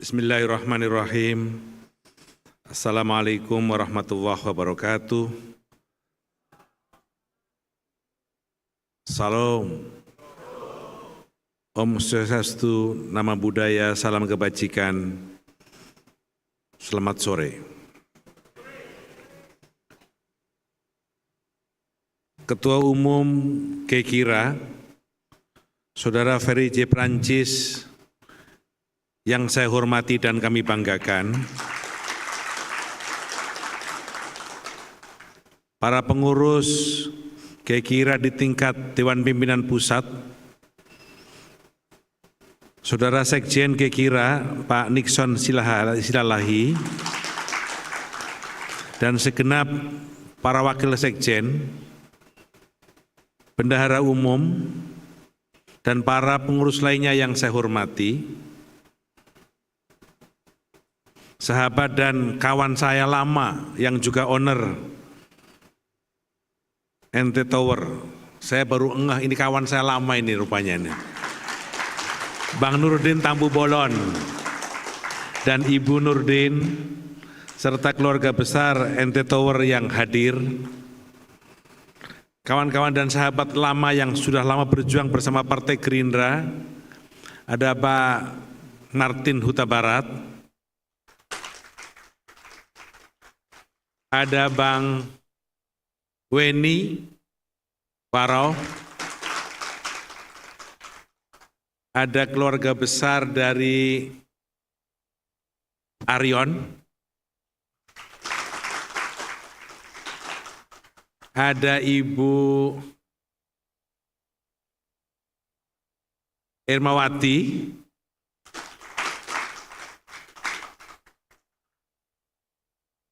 Bismillahirrahmanirrahim. Assalamualaikum warahmatullahi wabarakatuh. Salam. Om Swastiastu, Nama Budaya, Salam Kebajikan. Selamat sore. Ketua Umum Kekira, Saudara Ferry J. Prancis, yang saya hormati dan kami banggakan, para pengurus Kekira di tingkat Dewan Pimpinan Pusat, Saudara Sekjen Kekira Pak Nixon Silalahi, dan segenap para wakil sekjen, bendahara umum, dan para pengurus lainnya yang saya hormati, sahabat dan kawan saya lama yang juga owner NT Tower. Saya baru ngeh ini kawan saya lama ini rupanya ini. Bang Nurdin Tampu Bolon dan Ibu Nurdin serta keluarga besar NT Tower yang hadir. Kawan-kawan dan sahabat lama yang sudah lama berjuang bersama Partai Gerindra. Ada Pak Martin Huta Barat, ada Bang Weni Parau, ada keluarga besar dari Arion, ada Ibu Irmawati,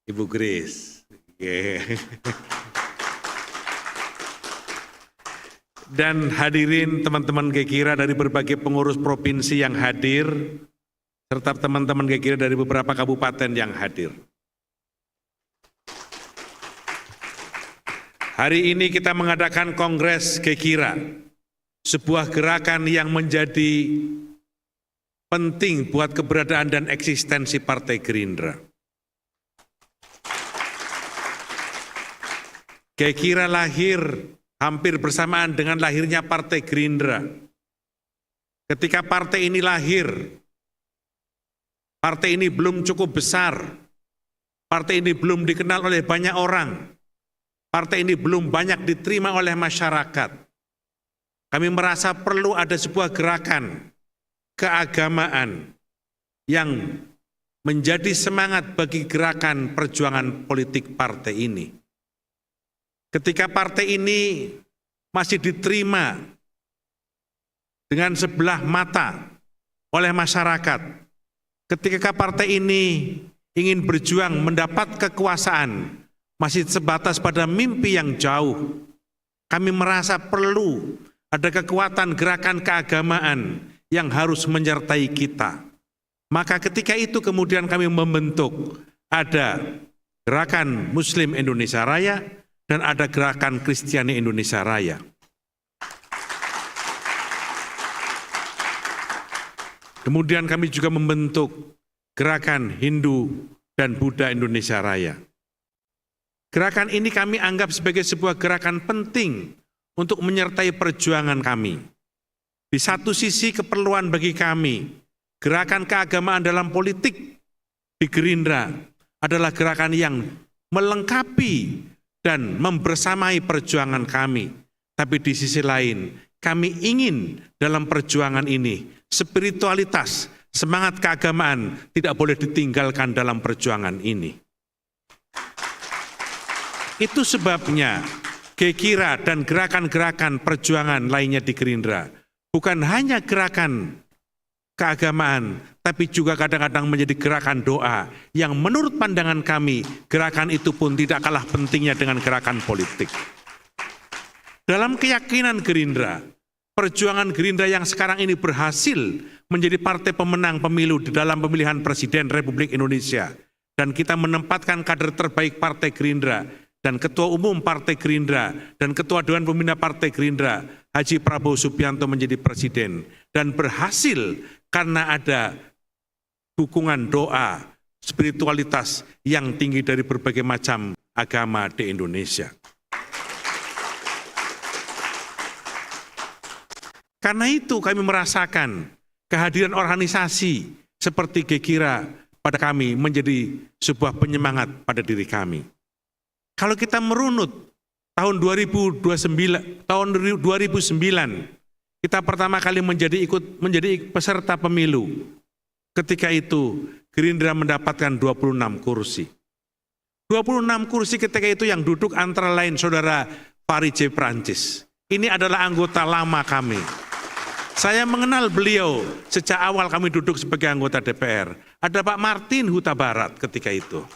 Ibu Grace. Dan hadirin teman-teman Kekira dari berbagai pengurus provinsi yang hadir, serta teman-teman Kekira dari beberapa kabupaten yang hadir. Hari ini kita mengadakan Kongres Kekira, sebuah gerakan yang menjadi penting buat keberadaan dan eksistensi Partai Gerindra. Kekira lahir hampir bersamaan dengan lahirnya Partai Gerindra. Ketika partai ini lahir, partai ini belum cukup besar, partai ini belum dikenal oleh banyak orang, partai ini belum banyak diterima oleh masyarakat. Kami merasa perlu ada sebuah gerakan keagamaan yang menjadi semangat bagi gerakan perjuangan politik partai ini. Ketika partai ini masih diterima dengan sebelah mata oleh masyarakat, ketika partai ini ingin berjuang mendapat kekuasaan, masih sebatas pada mimpi yang jauh, kami merasa perlu ada kekuatan gerakan keagamaan yang harus menyertai kita. Maka ketika itu kemudian kami membentuk ada Gerakan Muslim Indonesia Raya, dan ada Gerakan Kristiani Indonesia Raya. Kemudian kami juga membentuk Gerakan Hindu dan Buddha Indonesia Raya. Gerakan ini kami anggap sebagai sebuah gerakan penting untuk menyertai perjuangan kami. Di satu sisi keperluan bagi kami, gerakan keagamaan dalam politik di Gerindra adalah gerakan yang melengkapi dan membersamai perjuangan kami. Tapi di sisi lain, kami ingin dalam perjuangan ini, spiritualitas, semangat keagamaan tidak boleh ditinggalkan dalam perjuangan ini. Itu sebabnya Kekira dan gerakan-gerakan perjuangan lainnya di Gerindra bukan hanya gerakan keagamaan, tapi juga kadang-kadang menjadi gerakan doa yang menurut pandangan kami, gerakan itu pun tidak kalah pentingnya dengan gerakan politik. Dalam keyakinan Gerindra, perjuangan Gerindra yang sekarang ini berhasil menjadi partai pemenang pemilu di dalam pemilihan Presiden Republik Indonesia, dan kita menempatkan kader terbaik Partai Gerindra, dan Ketua Umum Partai Gerindra, dan Ketua Dewan Pembina Partai Gerindra, Haji Prabowo Subianto menjadi Presiden, dan berhasil karena ada dukungan doa, spiritualitas yang tinggi dari berbagai macam agama di Indonesia. Karena itu kami merasakan kehadiran organisasi seperti GKIRA pada kami menjadi sebuah penyemangat pada diri kami. Kalau kita merunut tahun 2009, kita pertama kali menjadi peserta pemilu. Ketika itu Gerindra mendapatkan 26 kursi. 26 kursi ketika itu yang duduk antara lain Saudara Fary J. Prancis. Ini adalah anggota lama kami. Saya mengenal beliau sejak awal kami duduk sebagai anggota DPR. Ada Pak Martin Huta Barat ketika itu.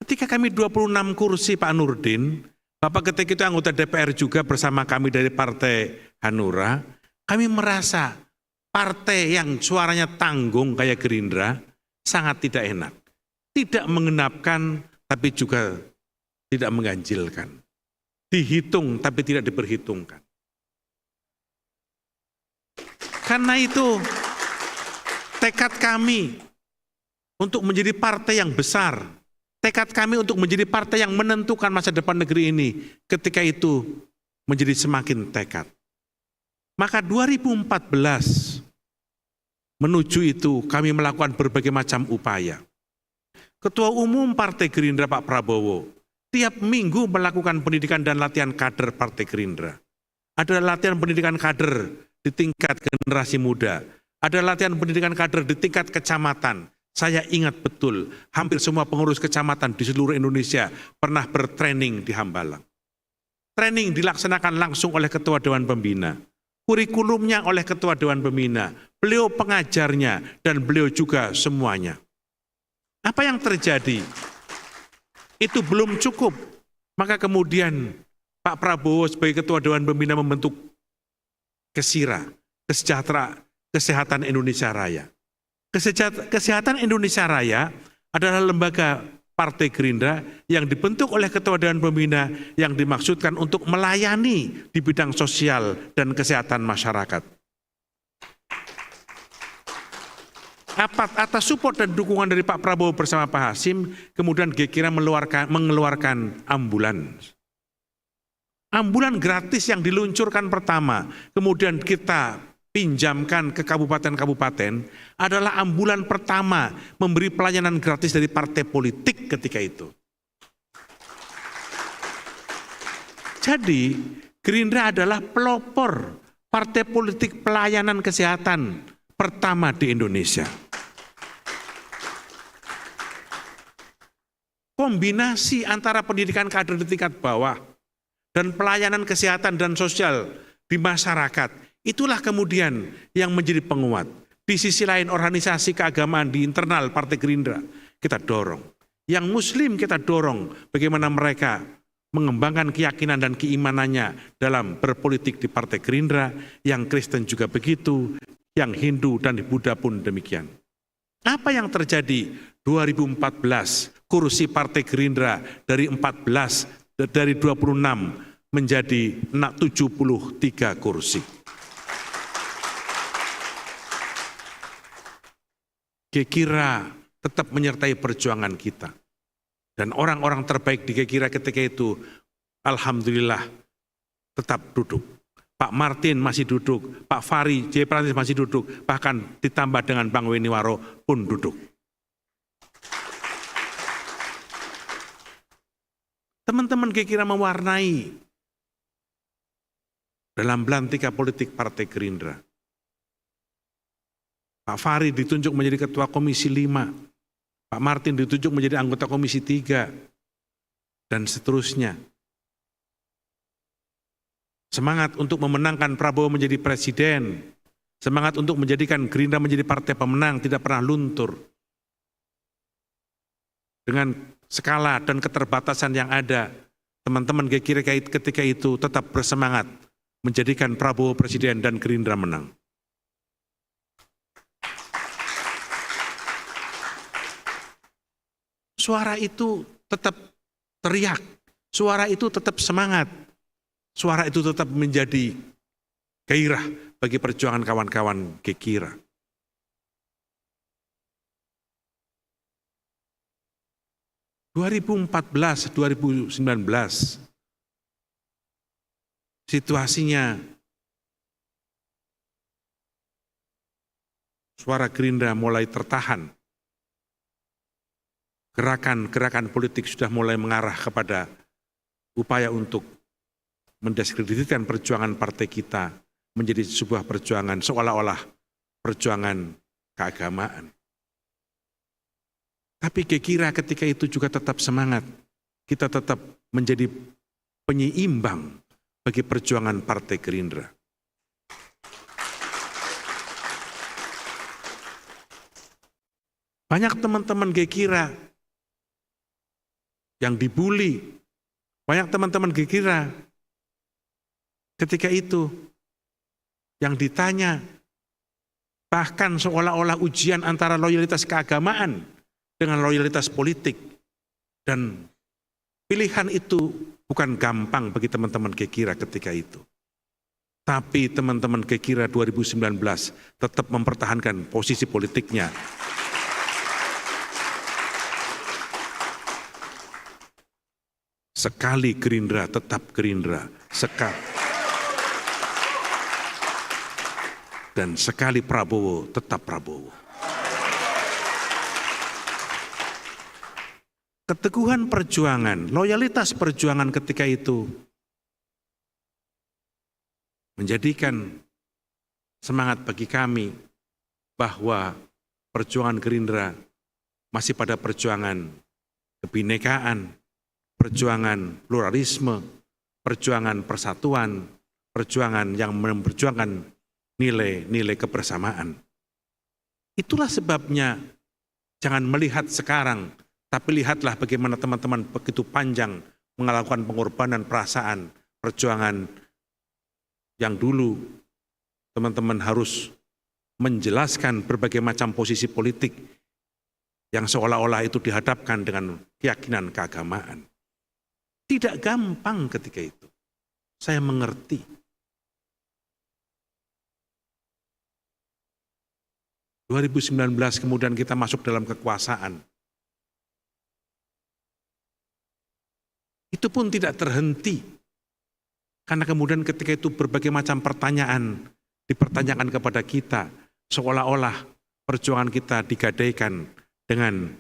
Ketika kami 26 kursi Pak Nurdin, Bapak ketika itu anggota DPR juga bersama kami dari Partai Hanura, kami merasa partai yang suaranya tanggung kayak Gerindra sangat tidak enak. Tidak mengenapkan tapi juga tidak mengganjilkan. Dihitung tapi tidak diperhitungkan. Karena itu tekad kami untuk menjadi partai yang besar, tekad kami untuk menjadi partai yang menentukan masa depan negeri ini, ketika itu menjadi semakin tekad. Maka 2014 menuju itu kami melakukan berbagai macam upaya. Ketua Umum Partai Gerindra Pak Prabowo tiap minggu melakukan pendidikan dan latihan kader Partai Gerindra. Ada latihan pendidikan kader di tingkat generasi muda. Ada latihan pendidikan kader di tingkat kecamatan. Saya ingat betul, hampir semua pengurus kecamatan di seluruh Indonesia pernah bertraining di Hambalang. Training dilaksanakan langsung oleh Ketua Dewan Pembina. Kurikulumnya oleh Ketua Dewan Pembina. Beliau pengajarnya dan beliau juga semuanya. Apa yang terjadi? Itu belum cukup. Maka kemudian Pak Prabowo sebagai Ketua Dewan Pembina membentuk KESIRA, Kesehatan Indonesia Raya. Kesehatan Indonesia Raya adalah lembaga Partai Gerindra yang dibentuk oleh Ketua Dewan Pembina yang dimaksudkan untuk melayani di bidang sosial dan kesehatan masyarakat. Atas support dan dukungan dari Pak Prabowo bersama Pak Hasim, kemudian GKIRA mengeluarkan ambulans. Ambulan gratis yang diluncurkan pertama, kemudian kita pinjamkan ke kabupaten-kabupaten, adalah ambulan pertama memberi pelayanan gratis dari partai politik ketika itu. Jadi, Gerindra adalah pelopor partai politik pelayanan kesehatan pertama di Indonesia. Kombinasi antara pendidikan kader di tingkat bawah dan pelayanan kesehatan dan sosial di masyarakat, itulah kemudian yang menjadi penguat. Di sisi lain organisasi keagamaan di internal Partai Gerindra kita dorong. Yang Muslim kita dorong bagaimana mereka mengembangkan keyakinan dan keimanannya dalam berpolitik di Partai Gerindra, yang Kristen juga begitu, yang Hindu dan Buddha pun demikian. Apa yang terjadi 2014, kursi Partai Gerindra dari 26 menjadi 73 kursi. GKIRA tetap menyertai perjuangan kita. Dan orang-orang terbaik di GKIRA ketika itu, alhamdulillah, tetap duduk. Pak Martin masih duduk, Pak Fary J. Prancis masih duduk, bahkan ditambah dengan Bang Weni Waro pun duduk. Teman-teman GKIRA mewarnai dalam belantika politik Partai Gerindra. Pak Fary ditunjuk menjadi Ketua Komisi 5, Pak Martin ditunjuk menjadi anggota Komisi 3, dan seterusnya. Semangat untuk memenangkan Prabowo menjadi presiden, semangat untuk menjadikan Gerindra menjadi partai pemenang tidak pernah luntur. Dengan skala dan keterbatasan yang ada, teman-teman GKIRA ketika itu tetap bersemangat menjadikan Prabowo presiden dan Gerindra menang. Suara itu tetap teriak, suara itu tetap semangat, suara itu tetap menjadi gairah bagi perjuangan kawan-kawan Gekira. (2014-2019) situasinya suara Gerindra mulai tertahan. Gerakan-gerakan politik sudah mulai mengarah kepada upaya untuk mendiskreditkan perjuangan partai kita menjadi sebuah perjuangan seolah-olah perjuangan keagamaan. Tapi Gekira ketika itu juga tetap semangat. Kita tetap menjadi penyeimbang bagi perjuangan Partai Gerindra. Banyak teman-teman Gekira yang dibully, banyak teman-teman Gekira ketika itu yang ditanya, bahkan seolah-olah ujian antara loyalitas keagamaan dengan loyalitas politik. Dan pilihan itu bukan gampang bagi teman-teman Gekira ketika itu. Tapi teman-teman Gekira 2019 tetap mempertahankan posisi politiknya. Sekali Gerindra tetap Gerindra, dan sekali Prabowo tetap Prabowo. Keteguhan perjuangan, loyalitas perjuangan ketika itu menjadikan semangat bagi kami bahwa perjuangan Gerindra masih pada perjuangan kebinekaan, perjuangan pluralisme, perjuangan persatuan, perjuangan yang memperjuangkan nilai-nilai kebersamaan. Itulah sebabnya jangan melihat sekarang, tapi lihatlah bagaimana teman-teman begitu panjang melakukan pengorbanan perasaan, perjuangan yang dulu teman-teman harus menjelaskan berbagai macam posisi politik yang seolah-olah itu dihadapkan dengan keyakinan keagamaan. Tidak gampang ketika itu. Saya mengerti. (2019) kemudian kita masuk dalam kekuasaan. Itu pun tidak terhenti. Karena kemudian ketika itu berbagai macam pertanyaan dipertanyakan kepada kita, seolah-olah perjuangan kita digadaikan dengan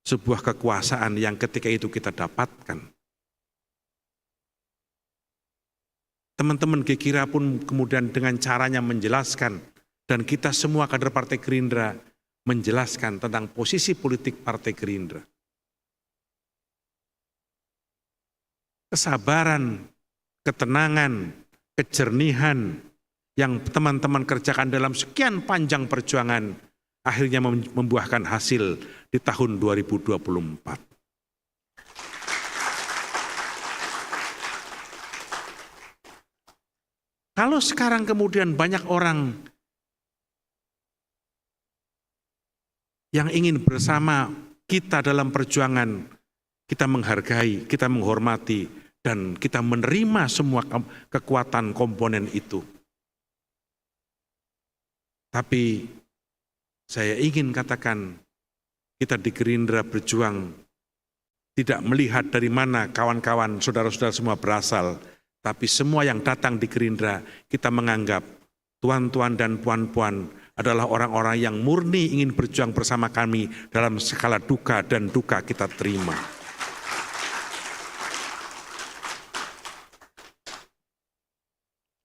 sebuah kekuasaan yang ketika itu kita dapatkan. Teman-teman Gekira pun kemudian dengan caranya menjelaskan, dan kita semua kader Partai Gerindra menjelaskan tentang posisi politik Partai Gerindra. Kesabaran, ketenangan, kejernihan yang teman-teman kerjakan dalam sekian panjang perjuangan akhirnya membuahkan hasil di tahun 2024. Kalau sekarang kemudian banyak orang yang ingin bersama kita dalam perjuangan, kita menghargai, kita menghormati, dan kita menerima semua kekuatan komponen itu. Tapi saya ingin katakan, kita di Gerindra berjuang tidak melihat dari mana kawan-kawan, saudara-saudara semua berasal, tapi semua yang datang di Gerindra kita menganggap tuan-tuan dan puan-puan adalah orang-orang yang murni ingin berjuang bersama kami dalam skala duka dan duka kita terima.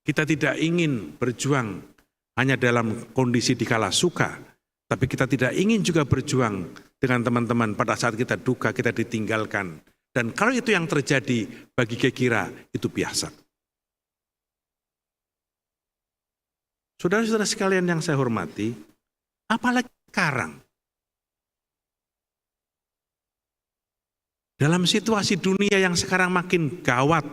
Kita tidak ingin berjuang hanya dalam kondisi dikala suka, tapi kita tidak ingin juga berjuang dengan teman-teman pada saat kita duka, kita ditinggalkan. Dan kalau itu yang terjadi bagi Gekira, itu biasa. Saudara-saudara sekalian yang saya hormati, apalagi sekarang, dalam situasi dunia yang sekarang makin gawat,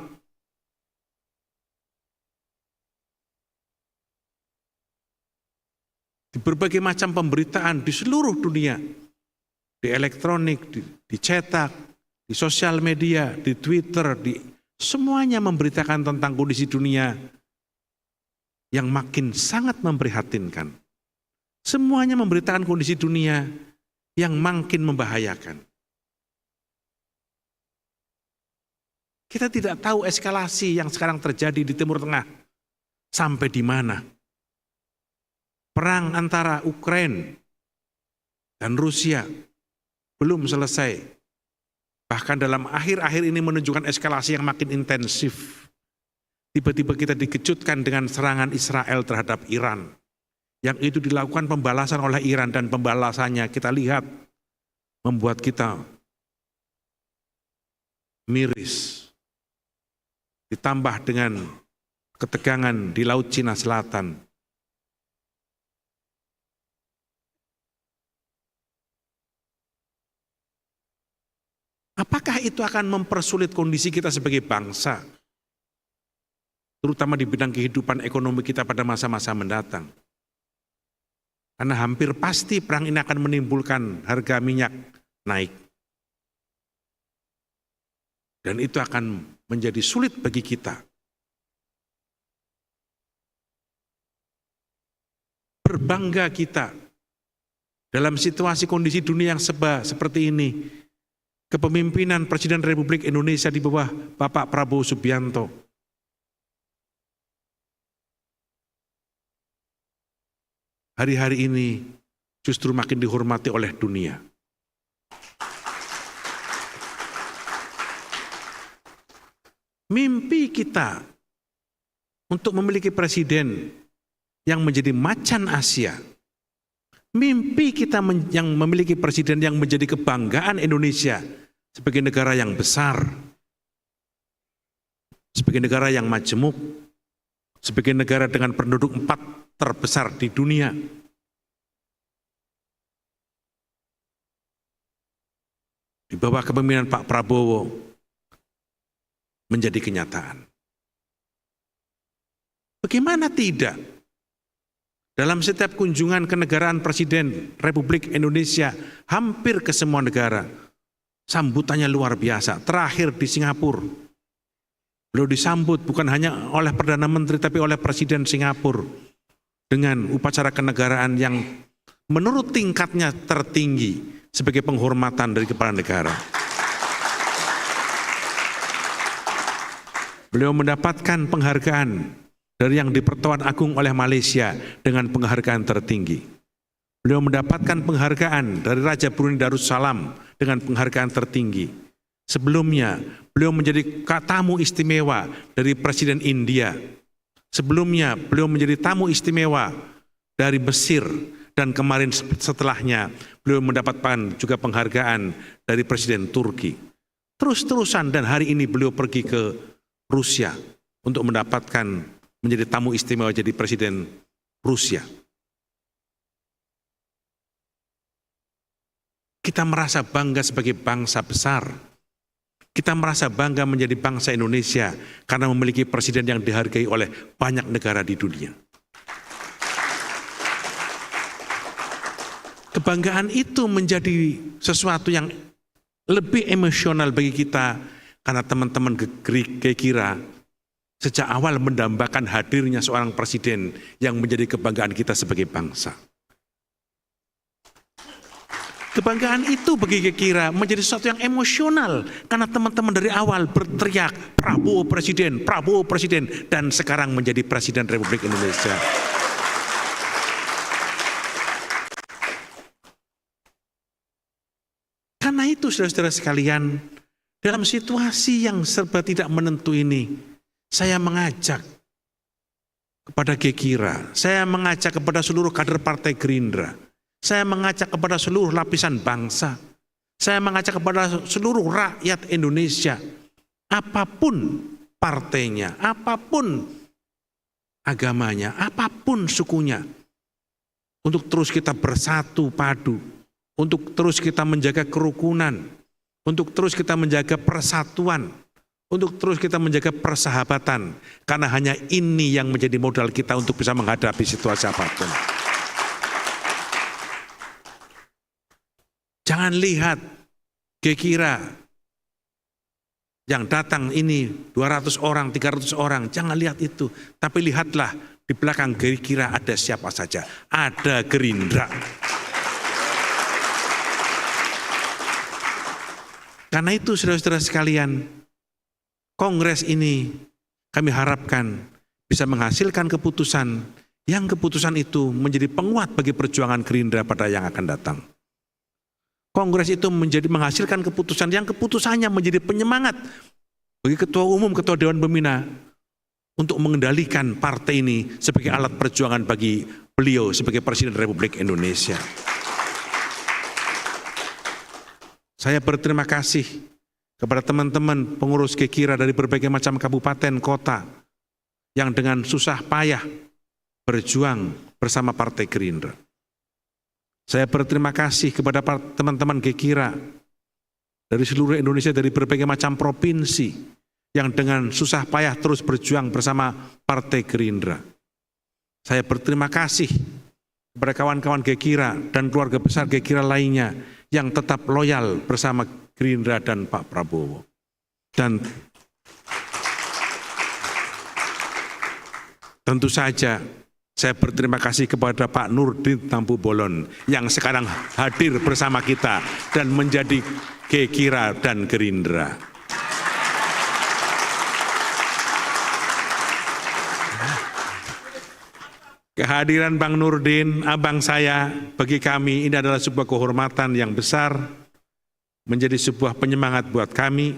di berbagai macam pemberitaan di seluruh dunia, di elektronik, dicetak, di sosial media, di Twitter, semuanya memberitakan tentang kondisi dunia yang makin sangat memprihatinkan. Semuanya memberitakan kondisi dunia yang makin membahayakan. Kita tidak tahu eskalasi yang sekarang terjadi di Timur Tengah sampai di mana. Perang antara Ukraina dan Rusia belum selesai. Bahkan dalam akhir-akhir ini menunjukkan eskalasi yang makin intensif. Tiba-tiba kita dikejutkan dengan serangan Israel terhadap Iran. Yang itu dilakukan pembalasan oleh Iran, dan pembalasannya kita lihat membuat kita miris. Ditambah dengan ketegangan di Laut Cina Selatan. Apakah itu akan mempersulit kondisi kita sebagai bangsa? Terutama di bidang kehidupan ekonomi kita pada masa-masa mendatang. Karena hampir pasti perang ini akan menimbulkan harga minyak naik. Dan itu akan menjadi sulit bagi kita. Berbangga kita dalam situasi kondisi dunia yang seperti ini. Kepemimpinan Presiden Republik Indonesia di bawah Bapak Prabowo Subianto. Hari-hari ini justru makin dihormati oleh dunia. Mimpi kita untuk memiliki presiden yang menjadi macan Asia. Mimpi kita yang memiliki presiden yang menjadi kebanggaan Indonesia sebagai negara yang besar, sebagai negara yang majemuk, sebagai negara dengan penduduk 4 terbesar di dunia. Di bawah kepemimpinan Pak Prabowo menjadi kenyataan. Bagaimana tidak? Dalam setiap kunjungan kenegaraan Presiden Republik Indonesia hampir ke semua negara, sambutannya luar biasa. Terakhir di Singapura, beliau disambut bukan hanya oleh Perdana Menteri tapi oleh Presiden Singapura dengan upacara kenegaraan yang menurut tingkatnya tertinggi sebagai penghormatan dari kepala negara. Beliau mendapatkan penghargaan dari Yang di-Pertuan Agung oleh Malaysia dengan penghargaan tertinggi. Beliau mendapatkan penghargaan dari Raja Brunei Darussalam dengan penghargaan tertinggi. Sebelumnya, beliau menjadi tamu istimewa dari Presiden India. Sebelumnya, beliau menjadi tamu istimewa dari Mesir. Dan kemarin setelahnya, beliau mendapatkan juga penghargaan dari Presiden Turki. Terus-terusan, dan hari ini beliau pergi ke Rusia untuk mendapatkan menjadi tamu istimewa jadi Presiden Rusia. Kita merasa bangga sebagai bangsa besar. Kita merasa bangga menjadi bangsa Indonesia karena memiliki presiden yang dihargai oleh banyak negara di dunia. Kebanggaan itu menjadi sesuatu yang lebih emosional bagi kita karena teman-teman kira sejak awal mendambakan hadirnya seorang presiden yang menjadi kebanggaan kita sebagai bangsa. Kebanggaan itu bagi Kekira menjadi sesuatu yang emosional karena teman-teman dari awal berteriak Prabowo Presiden, dan sekarang menjadi Presiden Republik Indonesia. Karena itu saudara-saudara sekalian, dalam situasi yang serba tidak menentu ini, saya mengajak kepada Kekira, saya mengajak kepada seluruh kader Partai Gerindra, saya mengajak kepada seluruh lapisan bangsa, saya mengajak kepada seluruh rakyat Indonesia, apapun partainya, apapun agamanya, apapun sukunya, untuk terus kita bersatu padu, untuk terus kita menjaga kerukunan, untuk terus kita menjaga persatuan, untuk terus kita menjaga persahabatan, karena hanya ini yang menjadi modal kita untuk bisa menghadapi situasi apapun. Jangan lihat Kekira yang datang ini 200 orang, 300 orang, jangan lihat itu. Tapi lihatlah Di belakang kira ada siapa saja? Ada Gerindra. Karena itu saudara-saudara sekalian, Kongres ini kami harapkan bisa menghasilkan keputusan yang keputusan itu menjadi penguat bagi perjuangan Gerindra pada yang akan datang. Kongres itu menghasilkan keputusan yang keputusannya menjadi penyemangat bagi Ketua Umum, Ketua Dewan Pembina untuk mengendalikan partai ini sebagai alat perjuangan bagi beliau sebagai Presiden Republik Indonesia. Saya berterima kasih kepada teman-teman pengurus Gekira dari berbagai macam kabupaten, kota, yang dengan susah payah berjuang bersama Partai Gerindra. Saya berterima kasih kepada teman-teman Gekira dari seluruh Indonesia, dari berbagai macam provinsi, yang dengan susah payah terus berjuang bersama Partai Gerindra. Saya berterima kasih kepada kawan-kawan Gekira dan keluarga besar Gekira lainnya yang tetap loyal bersama Gerindra dan Pak Prabowo. Dan tentu saja saya berterima kasih kepada Pak Nurdin Tampu-Bolon yang sekarang hadir bersama kita dan menjadi Gekira dan Gerindra. Kehadiran Bang Nurdin, abang saya, bagi kami ini adalah sebuah kehormatan yang besar, menjadi sebuah penyemangat buat kami,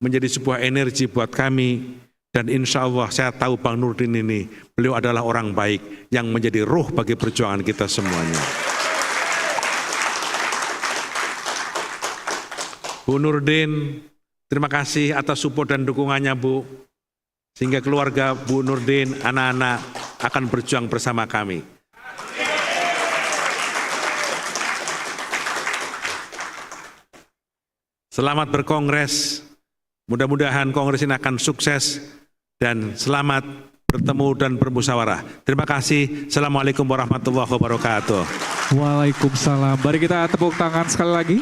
menjadi sebuah energi buat kami, dan insya Allah saya tahu Bang Nurdin ini, beliau adalah orang baik yang menjadi ruh bagi perjuangan kita semuanya. Bu Nurdin, terima kasih atas support dan dukungannya Bu, sehingga keluarga Bu Nurdin, anak-anak, akan berjuang bersama kami. Selamat berkongres, mudah-mudahan kongres ini akan sukses, dan selamat bertemu dan bermusyawarah. Terima kasih. Assalamualaikum warahmatullahi wabarakatuh. Waalaikumsalam. Mari kita tepuk tangan sekali lagi.